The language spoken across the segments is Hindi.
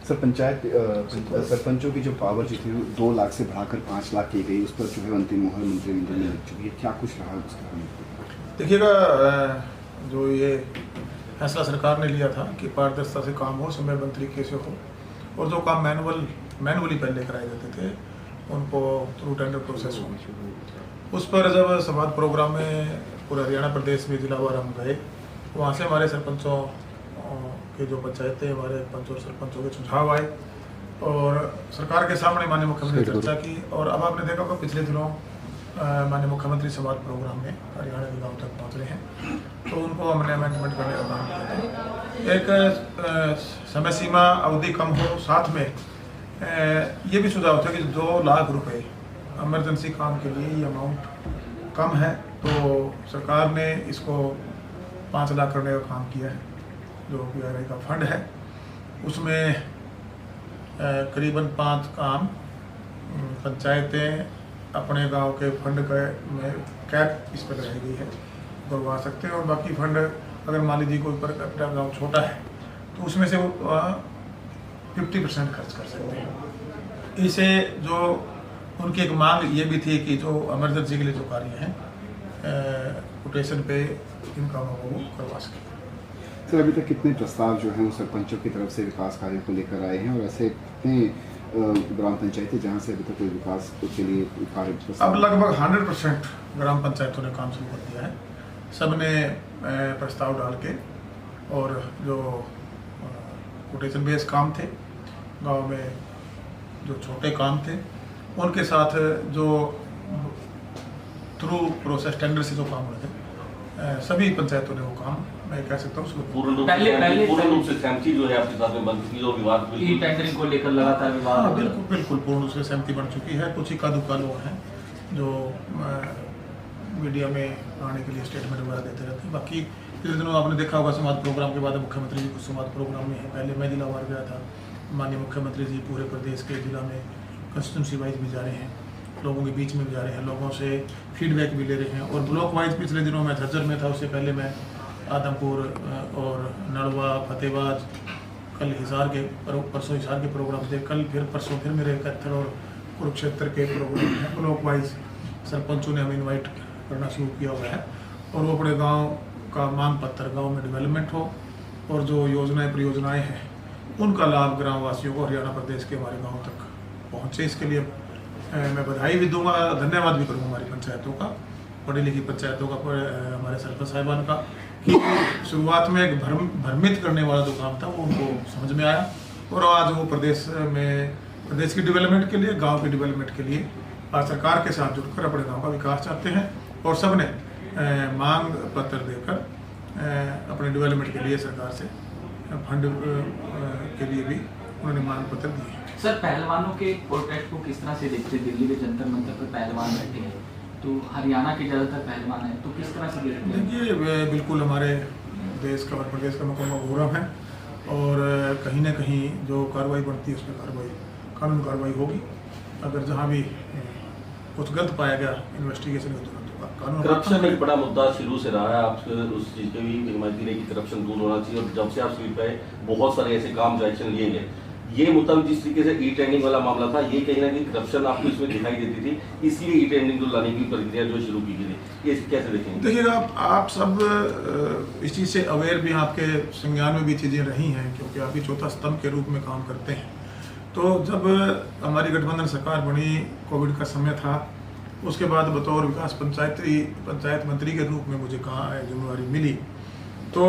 सर सरपंचों की जो पावर जो थी 2 लाख से बढ़ाकर 5 लाख की गई, उस पर जो है अंतिम मुहर मंत्रिमंडल में लग चुकी है, क्या कुछ रहा उसका? देखिएगा, जो ये फैसला सरकार ने लिया था कि पारदर्शिता से काम हो, समयबद्ध तरीके से हो, और जो काम मैनुअली पहले कराए जाते थे उनको थ्रू टेंडर प्रोसेस हो, उस पर जब संवाद प्रोग्राम में पूरे हरियाणा प्रदेश में जिलावार हम गए, वहाँ से हमारे सरपंचों के जो पंचायतें, हमारे पंच और सरपंचों के सुझाव आए और सरकार के सामने माननीय मुख्यमंत्री ने चर्चा की। और अब आपने देखा होगा पिछले दिनों माननीय मुख्यमंत्री संवाद प्रोग्राम में हरियाणा के गाँव तक पहुँच रहे हैं, तो उनको हमने अमेंडमेंट करने का काम किया था। एक समय सीमा अवधि कम हो, साथ में ये भी सुझाव था कि 2 लाख रुपए इमरजेंसी काम के लिए ये अमाउंट कम है, तो सरकार ने इसको 5 लाख करने का काम किया है। जो PRI का फंड है उसमें करीबन 5 काम पंचायतें अपने गांव के फंड में कैप इस पर लगाई गई है, करवा सकते हैं, और बाकी फंड अगर मान लीजिए कोई पर कैपिटा गाँव छोटा है तो उसमें से वो 50% खर्च कर सकते हैं। इसे जो उनकी एक मांग ये भी थी कि जो इमरजेंसी के लिए जो कार्य हैं कोटेशन पे इन कामों को करवा सकें। सर, अभी तक कितने प्रस्ताव जो हैं सरपंचों की तरफ से विकास कार्यों को लेकर आए हैं, और ऐसे कितने ग्राम पंचायतें जहां से अभी तक कोई विकास के लिए कार्य? अब लगभग 100% ग्राम पंचायतों ने काम शुरू कर दिया है। सब ने प्रस्ताव डाल के, और जो कोटेशन बेस्ड काम थे गांव में, जो छोटे काम थे, उनके साथ जो थ्रू प्रोसेस टेंडर से जो काम होते थे, सभी पंचायतों ने वो काम, मैं कह सकता हूँ पूर्ण रूप से सहमति जो है आपके साथ में बन चुकी है, और विवाद टेंडरिंग को लेकर लगातार विवाद। हाँ, बिल्कुल पूर्ण रूप से सहमति बन चुकी है। कुछ इक्का दुक्का लोग हैं जो मीडिया में आने के लिए स्टेटमेंट वगैरह देते रहते हैं। बाकी पिछले दिनों आपने देखा होगा संवाद प्रोग्राम के बाद मुख्यमंत्री जी कुछ संवाद प्रोग्राम में है। पहले मैं जिलावार गया था, माननीय मुख्यमंत्री जी पूरे प्रदेश के जिला में कंस्टिट्यूंसी वाइज भी जा रहे हैं, लोगों के बीच में भी जा रहे हैं, लोगों से फीडबैक भी ले रहे हैं, और ब्लॉक वाइज पिछले दिनों मैं झज्जर में था, उससे पहले मैं आदमपुर और नड़वा, फतेहबाद, कल हिसार के परसों हिसार के प्रोग्राम थे, कल फिर परसों फिर मेरे कैथल और कुरुक्षेत्र के प्रोग्राम हैं। ब्लॉक वाइज सरपंचों ने हमें इन्वाइट करना शुरू किया हुआ है, और वो अपने गाँव का मांग पत्र, गाँव में डेवलपमेंट हो, और जो योजनाएं परियोजनाएं हैं उनका लाभ ग्राम वासियों को, हरियाणा प्रदेश के हमारे गाँव तक पहुँचे। इसके लिए मैं बधाई भी दूंगा, धन्यवाद भी करूंगा हमारी पंचायतों का, पढ़ी लिखी पंचायतों का, हमारे सरपंच साहिबान का, कि शुरुआत में एक भ्रमित करने वाला जो काम था वो उनको समझ में आया, और आज वो प्रदेश की डेवलपमेंट के लिए, गांव के डेवलपमेंट के लिए आज सरकार के साथ जुड़कर अपने गांव का विकास चाहते हैं, और सब ने मांग पत्र देकर अपने डेवलपमेंट के लिए सरकार से फंड के लिए भी उन्होंने मांग पत्र दिए। सर, पहलवानों के प्रोटेस्ट को किस तरह से देखते हैं? दिल्ली के जंतर मंतर पर पहलवान बैठे हैं, तो हरियाणा के ज़्यादातर पहलवान हैं, तो किस तरह से देखते हैं? देखिए, बिल्कुल हमारे देश का और प्रदेश का मुकम्मल गौरव है, और कहीं ना कहीं जो कार्रवाई बढ़ती है उस पर कानून कार्रवाई होगी। अगर जहाँ भी कुछ गलत पाया गया इन्वेस्टिगेशन में तुरंत कानून। करप्शन एक बड़ा मुद्दा शुरू से रहा है, आप उस चीज़ पे भी हिमायती रहे कि करप्शन दूर होना चाहिए, और जब से आप सीट पे बहुत सारे ऐसे काम जो एक्शन लिए गए, ये मुद्दा जिस तरीके से ई-टेंडरिंग वाला मामला था, ये कहीं ना कहीं करप्शन आपको इसमें दिखाई देती थी, इसलिए ई-टेंडरिंग को लाने की प्रक्रिया जो शुरू की गई, ये कैसे देखेंगे? देखिएगा, आप सब इस चीज़ से अवेयर भी, आपके संज्ञान में भी चीज़ें रही हैं, क्योंकि आप भी चौथा स्तंभ के रूप में काम करते हैं। तो जब हमारी गठबंधन सरकार बनी, कोविड का समय था, उसके बाद बतौर विकास पंचायत मंत्री के रूप में मुझे कहाँ जिम्मेवारी मिली, तो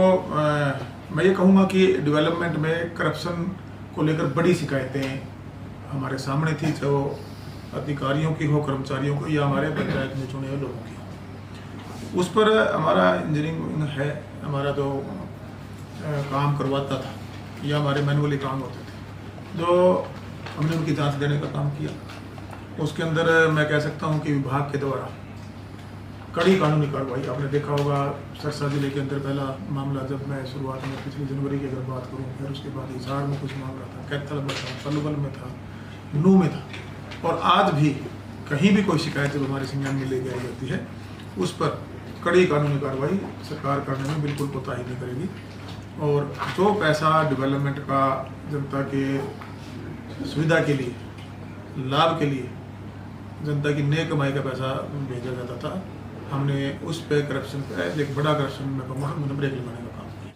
मैं ये कहूँगा कि डेवलपमेंट में करप्शन को लेकर बड़ी शिकायतें हमारे सामने थी, चाहे वो अधिकारियों की हो, कर्मचारियों को, या हमारे पंचायत में चुने हुए लोगों की। उस पर हमारा इंजीनियरिंग है, हमारा जो काम करवाता था, या हमारे मैनुअली काम होते थे, जो हमने उनकी जांच देने का काम किया। उसके अंदर मैं कह सकता हूं कि विभाग के द्वारा कड़ी कानूनी कार्रवाई, आपने देखा होगा सरसा जिले के अंदर पहला मामला, जब मैं शुरुआत में पिछली जनवरी की अगर बात करूं, फिर उसके बाद हिसार में कुछ मामला था, कैथल में था, पलवल में था, नू में था, और आज भी कहीं भी कोई शिकायत जब हमारे संज्ञान में ले जाई जाती है, उस पर कड़ी कानूनी कार्रवाई सरकार करने में बिल्कुल कोताही नहीं करेगी। और जो पैसा डेवलपमेंट का जनता के सुविधा के लिए, लाभ के लिए, जनता की नेक कमाई का पैसा भेजा जाता था, हमने उस पे करप्शन पे एक बड़ा करप्शन में कहूँगा हमने ब्रेक लगाने का काम